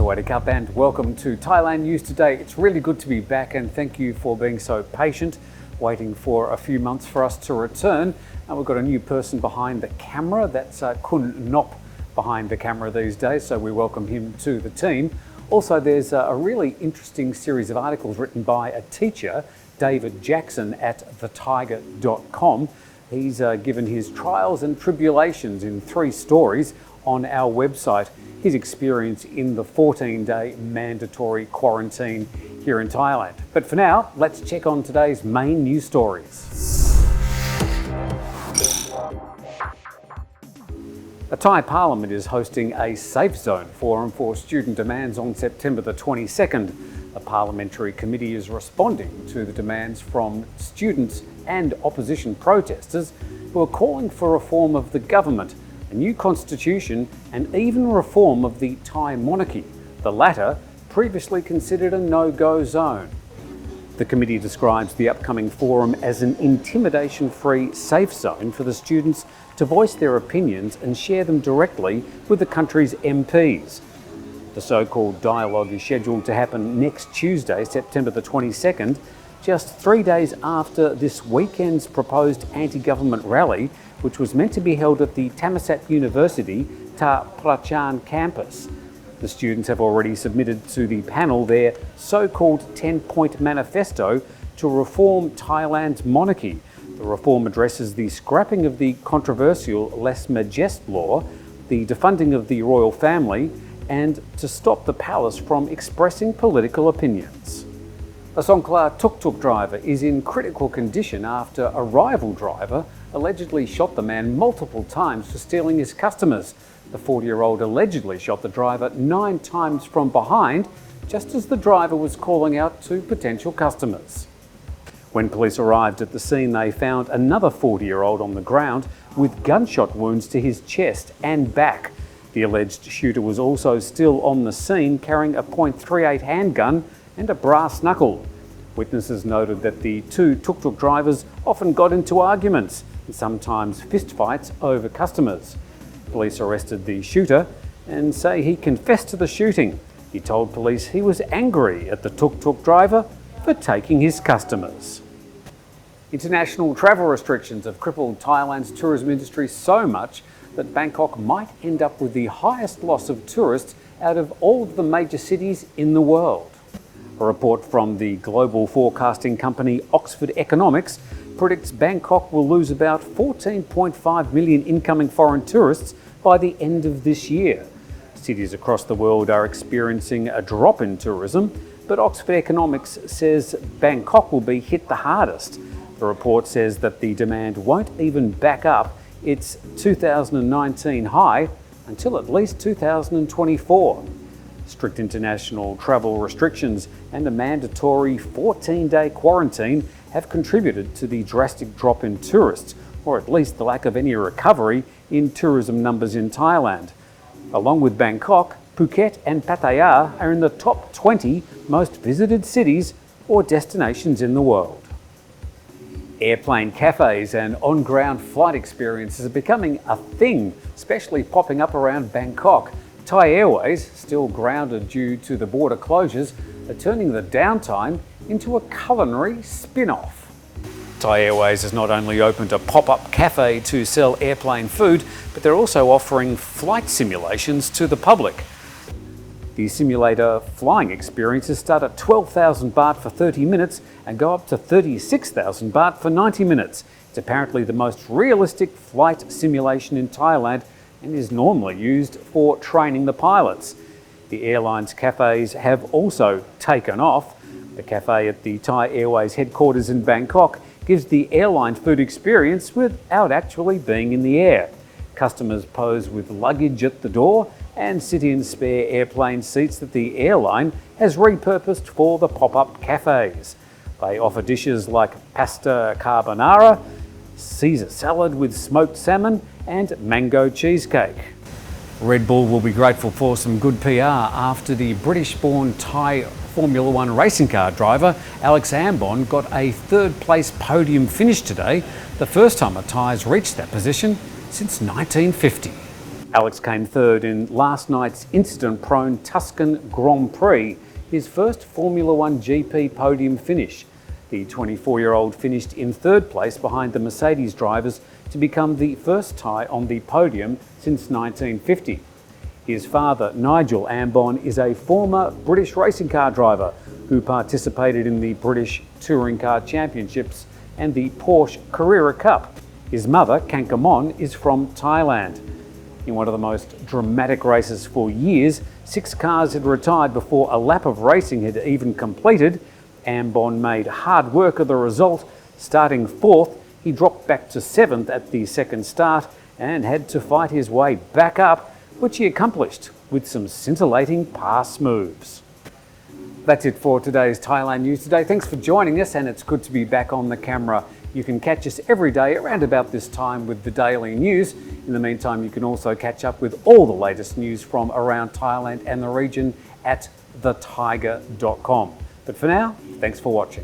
Cup and welcome to Thailand News Today. It's really good to be back and thank you for being so patient, waiting for a few months for us to return. And we've got a new person behind the camera, that's Kun Nop behind the camera these days, so we welcome him to the team. Also, there's a really interesting series of articles written by a teacher, David Jackson, at thetiger.com. He's given his trials and tribulations in 3 stories on our website, his experience in the 14-day mandatory quarantine here in Thailand. But for now, let's check on today's main news stories. The Thai Parliament is hosting a safe zone forum for student demands on September the 22nd. The parliamentary committee is responding to the demands from students and opposition protesters who are calling for reform of the government, a new constitution and even reform of the Thai Monarchy, the latter previously considered a no-go zone. The committee describes the upcoming forum as an intimidation-free safe zone for the students to voice their opinions and share them directly with the country's MPs. The so-called dialogue is scheduled to happen next Tuesday, September the 22nd, just 3 days after this weekend's proposed anti-government rally, which was meant to be held at the Thammasat University Prachan campus. The students have already submitted to the panel their so-called 10-point manifesto to reform Thailand's monarchy. The reform addresses the scrapping of the controversial lese-majeste law, the defunding of the royal family, and to stop the palace from expressing political opinions. A Songkhla tuk-tuk driver is in critical condition after a rival driver allegedly shot the man multiple times for stealing his customers. The 40-year-old allegedly shot the driver 9 times from behind, just as the driver was calling out to potential customers. When police arrived at the scene, they found another 40-year-old on the ground with gunshot wounds to his chest and back. The alleged shooter was also still on the scene, carrying a .38 handgun and a brass knuckle. Witnesses noted that the 2 tuk-tuk drivers often got into arguments and sometimes fistfights over customers. Police arrested the shooter and say he confessed to the shooting. He told police he was angry at the tuk-tuk driver for taking his customers. International travel restrictions have crippled Thailand's tourism industry so much that Bangkok might end up with the highest loss of tourists out of all of the major cities in the world. A report from the global forecasting company Oxford Economics predicts Bangkok will lose about 14.5 million incoming foreign tourists by the end of this year. Cities across the world are experiencing a drop in tourism, but Oxford Economics says Bangkok will be hit the hardest. The report says that the demand won't even back up its 2019 high until at least 2024. Strict international travel restrictions and a mandatory 14-day quarantine have contributed to the drastic drop in tourists, or at least the lack of any recovery in tourism numbers in Thailand. Along with Bangkok, Phuket and Pattaya are in the top 20 most visited cities or destinations in the world. Airplane cafes and on-ground flight experiences are becoming a thing, especially popping up around Bangkok. Thai Airways, still grounded due to the border closures, are turning the downtime into a culinary spin-off. Thai Airways has not only opened a pop-up cafe to sell airplane food, but they're also offering flight simulations to the public. The simulator flying experiences start at 12,000 baht for 30 minutes and go up to 36,000 baht for 90 minutes. It's apparently the most realistic flight simulation in Thailand and is normally used for training the pilots. The airline's cafes have also taken off. The cafe at the Thai Airways headquarters in Bangkok gives the airline food experience without actually being in the air. Customers pose with luggage at the door and sit in spare airplane seats that the airline has repurposed for the pop-up cafes. They offer dishes like pasta carbonara, Caesar salad with smoked salmon and mango cheesecake. Red Bull will be grateful for some good PR after the British-born Thai Formula One racing car driver Alex Ambon got a third-place podium finish today, the first time a Thai's reached that position since 1950. Alex came third in last night's incident-prone Tuscan Grand Prix, his first Formula One GP podium finish. The 24-year-old finished in third place behind the Mercedes drivers to become the first Thai on the podium since 1950. His father, Nigel Ambon, is a former British racing car driver who participated in the British Touring Car Championships and the Porsche Carrera Cup. His mother, Kankamon, is from Thailand. In one of the most dramatic races for years, 6 cars had retired before a lap of racing had even completed. Ambon made hard work of the result. Starting 4th, he dropped back to 7th at the second start and had to fight his way back up, which he accomplished with some scintillating pass moves. That's it for today's Thailand News Today. Thanks for joining us, and it's good to be back on the camera. You can catch us every day around about this time with the daily news. In the meantime, you can also catch up with all the latest news from around Thailand and the region at thetiger.com. But for now, thanks for watching.